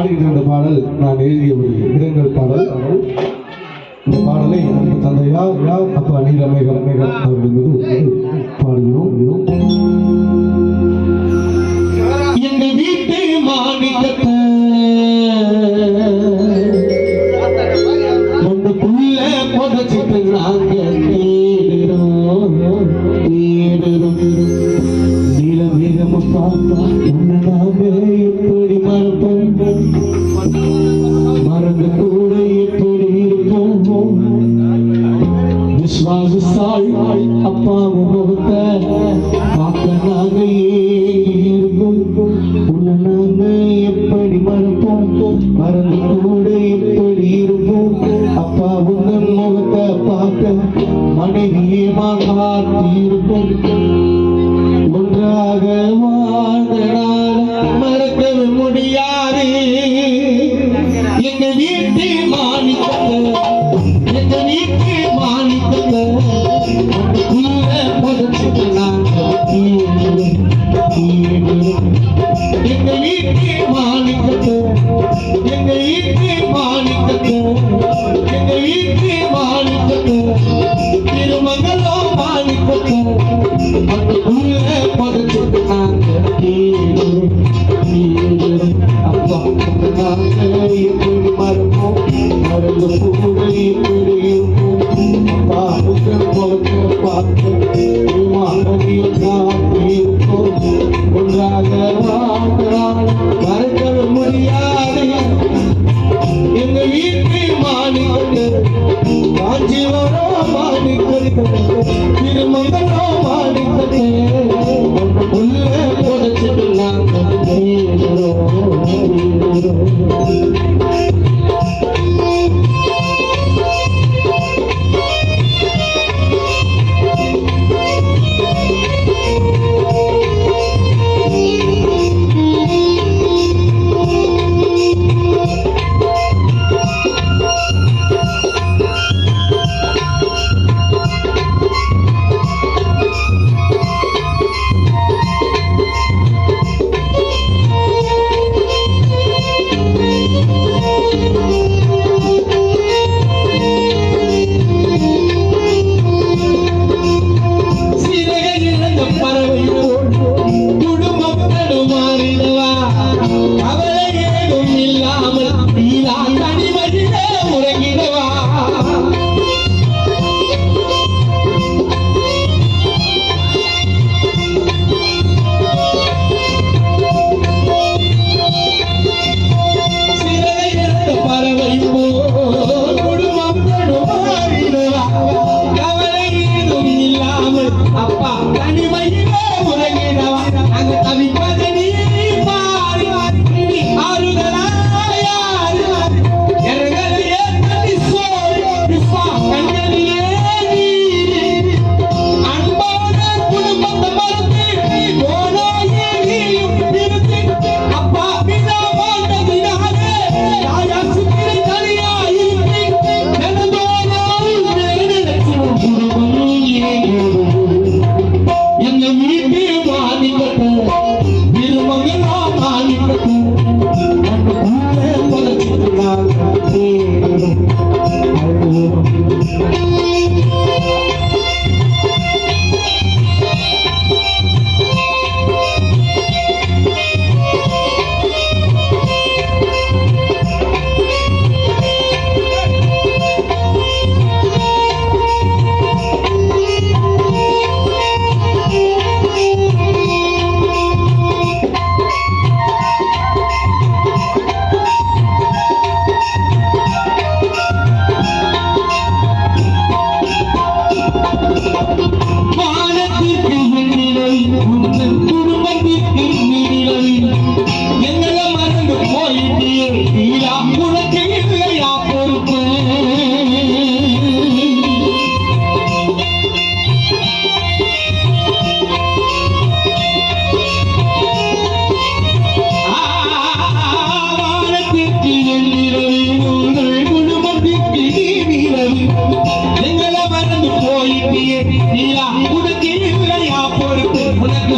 பாடுகின்ற இந்த பாடல் நான் எழுதிய ஒரு இரங்கல் பாடல். இந்த பாடலை அன்பு தந்தையார் அப்பா நீலமேகம் அவர்கள் மீது பாடுகிறோம். எங்க வீட்டு மாநிலத்தை ஒன்றுக்குள்ள புதைச்சிட்டு நாங்க தேடுறோம். நீலமேகம் பார்த்தா என்ன நாங்க எப்படி மறப்போம், மறந்து கூட எப்படி இருப்போம். விஸ்வாசாய் அப்பாவும் முகத்தை பார்க்க நாங்க ஏங்கும். உன்னை நாங்க எப்படி மறப்போம், மறந்து கூட எப்படி இருப்போம். அப்பா உங்கள் முகத்தை பார்க்க மனைவியே மாற்றிருக்கும். ஒன்றாக வாழ்ந்தனால் மறக்கவே முடியாது. எங்க வீட்டு மாணிக்கத்தை, எங்க வீட்டு மாணிக்கத்தை புதைச்சிட்டு நாங்க எங்க வீட்டு மாணிக்கத்தை, எங்க வீட்டு மாணிக்கத்தை, எங்க வீட்டு மாணிக்கத்தை, திருமங்களோ மாணிக்கத்தை அதுக்குள்ள புதைச்சிட்டு நாங்க அப்பா நாங்க எப்படி மறப்போம், மறந்து கூட எப்படி இருப்போம். அப்பா முதல் முகத்தை பார்த்து மகனியும் காத்திருப்போம். ஒன்றாக வாழ்ந்தால் மறக்க முடியாது. எங்க வீட்டு மாணிக்கத்தை, காஞ்சிவரோ மாணிக்கத்தை, திருமங்களோ மாணிக்கத்தை உள்ள புதைச்சிட்டு நாங்க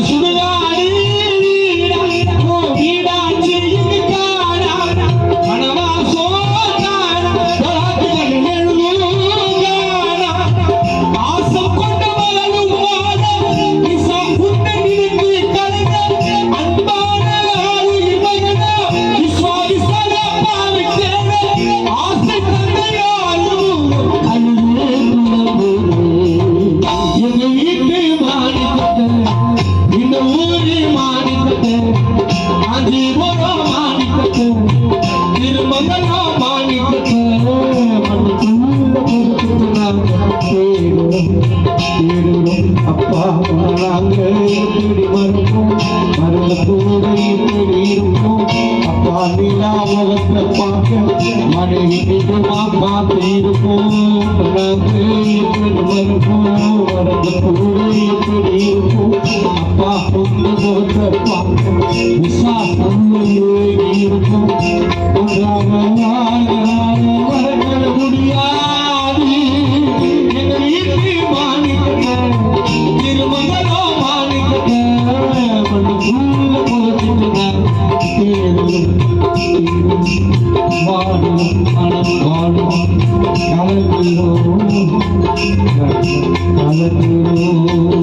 சுடுகாடு வீடாச்சு காணா காஞ்சிபுரோ மாணிக்கத்தே திருமங்கலோ மாணிக்கத்தே அப்பா நாங்க எப்படி மறுப்போம் மருள கூட எப்படி இருப்போம் அப்பா நிலாவத்தை பார்க்க மனைவி நிஜமா பார்த்து இருப்போம் நாங்க எப்படி மறுப்போம் மருள கூட எப்படி இருப்போம் அப்பா பொண்ணு போத்த பார்க்க விசாசம் இருக்கும் ஒன்றாக மறக்க முடியாது எங்கள் வீட்டு மாணிக்கத்தை திருமங்கலோ மாணிக்கத்தை மண்ணுக்குள்ள புதைச்சிட்டு வாடும் மனம் வாடும் கலந்துரும் கலந்துரும்